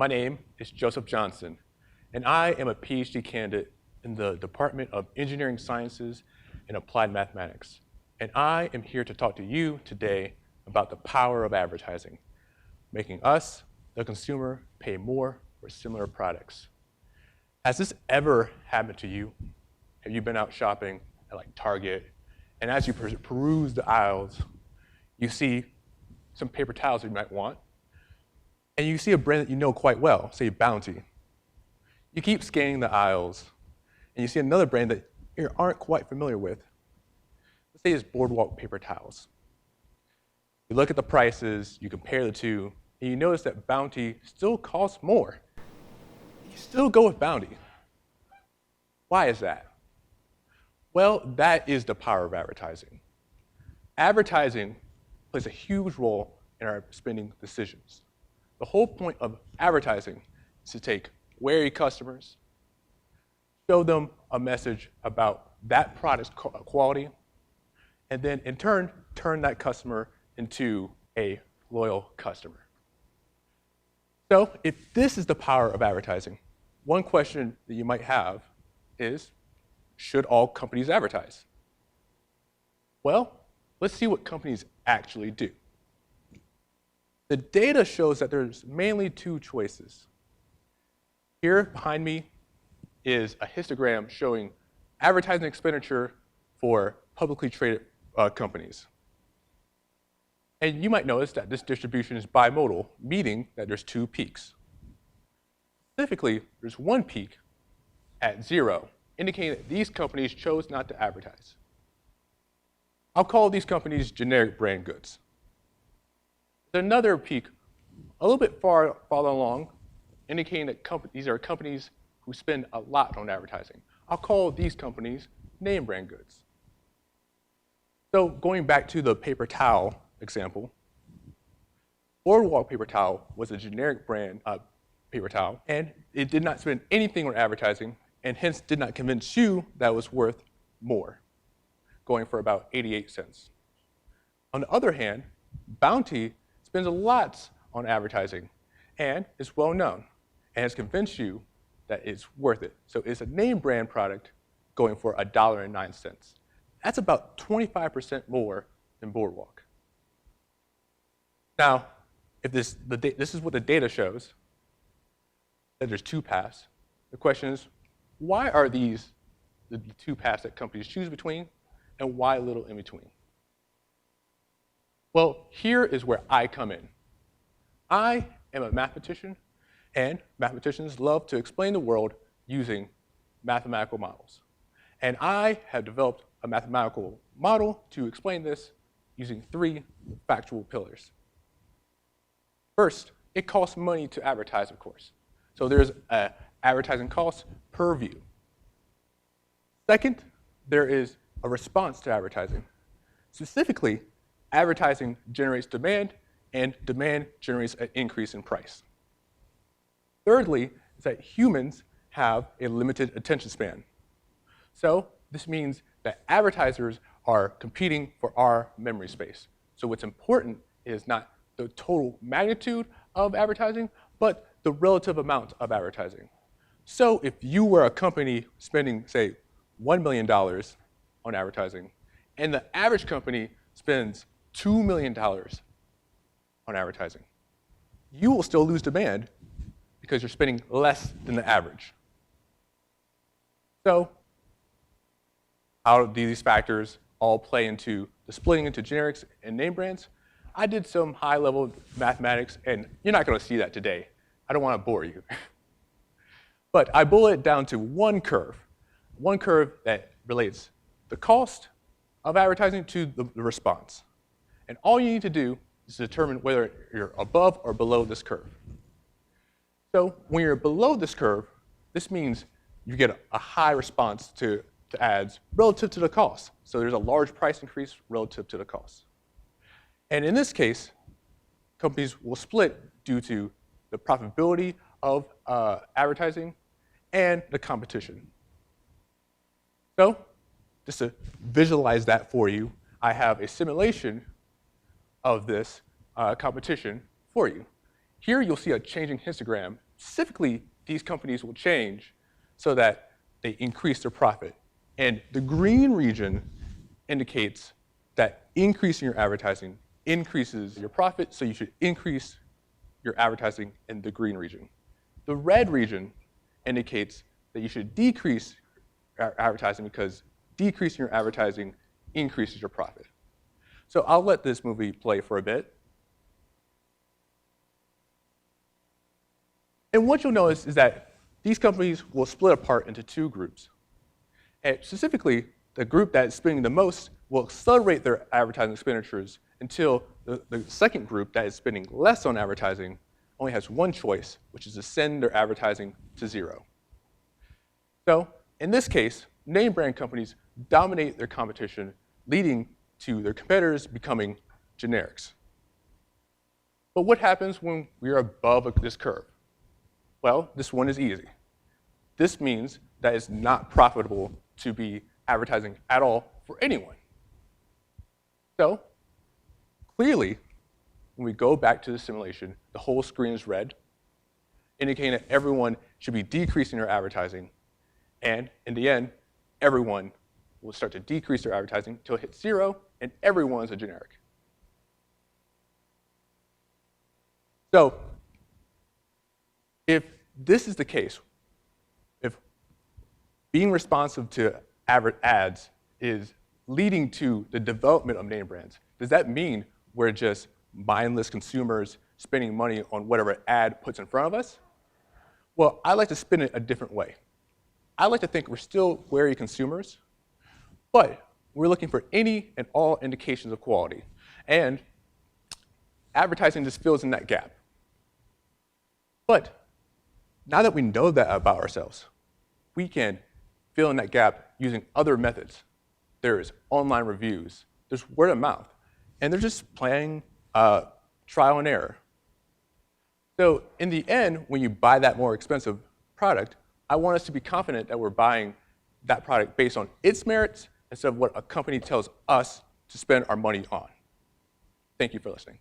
My name is Joseph Johnson, and I am a PhD candidate in the Department of Engineering Sciences and Applied Mathematics. And I am here to talk to you today about the power of advertising, making us, the consumer, pay more for similar products. Has this ever happened to you? Have you been out shopping at like Target, and as you peruse the aisles, you see some paper towels you might want, and you see a brand that you know quite well, say Bounty. You keep scanning the aisles, and you see another brand that you aren't quite familiar with. Let's say it's Boardwalk paper towels. You look at the prices, you compare the two, and you notice that Bounty still costs more. You still go with Bounty. Why is that? Well, that is the power of advertising. Advertising plays a huge role in our spending decisions. The whole point of advertising is to take wary customers, show them a message about that product's quality, and then in turn, turn that customer into a loyal customer. So if this is the power of advertising, one question that you might have is, should all companies advertise? Well, let's see what companies actually do. The data shows that there's mainly two choices. Here behind me is a histogram showing advertising expenditure for publicly traded companies. And you might notice that this distribution is bimodal, meaning that there's two peaks. Specifically, there's one peak at 0, indicating that these companies chose not to advertise. I'll call these companies generic brand goods. There's another peak a little bit farther along, indicating that these are companies who spend a lot on advertising. I'll call these companies name brand goods. So going back to the paper towel example, Boardwalk paper towel was a generic brand paper towel, and it did not spend anything on advertising, and hence did not convince you that it was worth more, going for about 88 cents. On the other hand, Bounty spends a lot on advertising and is well known and has convinced you that it's worth it. So it's a name brand product going for $1.09. That's about 25% more than Boardwalk. Now, if this is what the data shows, that there's two paths, the question is, why are these the two paths that companies choose between, and why a little in between? Well, here is where I come in. I am a mathematician, and mathematicians love to explain the world using mathematical models. And I have developed a mathematical model to explain this using 3 factual pillars. First, it costs money to advertise, of course. So there's an advertising cost per view. Second, there is a response to advertising. Specifically, advertising generates demand, and demand generates an increase in price. Thirdly, is that humans have a limited attention span. So this means that advertisers are competing for our memory space. So what's important is not the total magnitude of advertising, but the relative amount of advertising. So if you were a company spending, say, $1 million on advertising, and the average company spends $2 million on advertising, you will still lose demand because you're spending less than the average. So how do these factors all play into the splitting into generics and name brands? I did some high-level mathematics, and you're not going to see that today. I don't want to bore you. But I boil it down to one curve that relates the cost of advertising to the response. And all you need to do is determine whether you're above or below this curve. So when you're below this curve, this means you get a high response to ads relative to the cost. So there's a large price increase relative to the cost. And in this case, companies will split due to the profitability of advertising and the competition. So just to visualize that for you, I have a simulation of this competition for you. Here you'll see a changing histogram specifically, these companies will change so that they increase their profit. And the green region indicates that increasing your advertising increases your profit, so you should increase your advertising in the green region. The red region indicates that you should decrease your advertising because decreasing your advertising increases your profit. So I'll let this movie play for a bit. And what you'll notice is that these companies will split apart into two groups. And specifically, the group that is spending the most will accelerate their advertising expenditures until the second group that is spending less on advertising only has one choice, which is to send their advertising to zero. So in this case, name brand companies dominate their competition, leading to their competitors becoming generics. But what happens when we are above this curve? Well, this one is easy. This means that it's not profitable to be advertising at all for anyone. So clearly, when we go back to the simulation, the whole screen is red, indicating that everyone should be decreasing their advertising. And in the end, everyone will start to decrease their advertising until it hits zero, and everyone's a generic. So if this is the case, if being responsive to ads is leading to the development of name brands, does that mean we're just mindless consumers spending money on whatever ad puts in front of us? Well, I like to spin it a different way. I like to think we're still wary consumers, but we're looking for any and all indications of quality. And advertising just fills in that gap. But now that we know that about ourselves, we can fill in that gap using other methods. There's online reviews, there's word of mouth, and they're just playing trial and error. So in the end, when you buy that more expensive product, I want us to be confident that we're buying that product based on its merits instead of what a company tells us to spend our money on. Thank you for listening.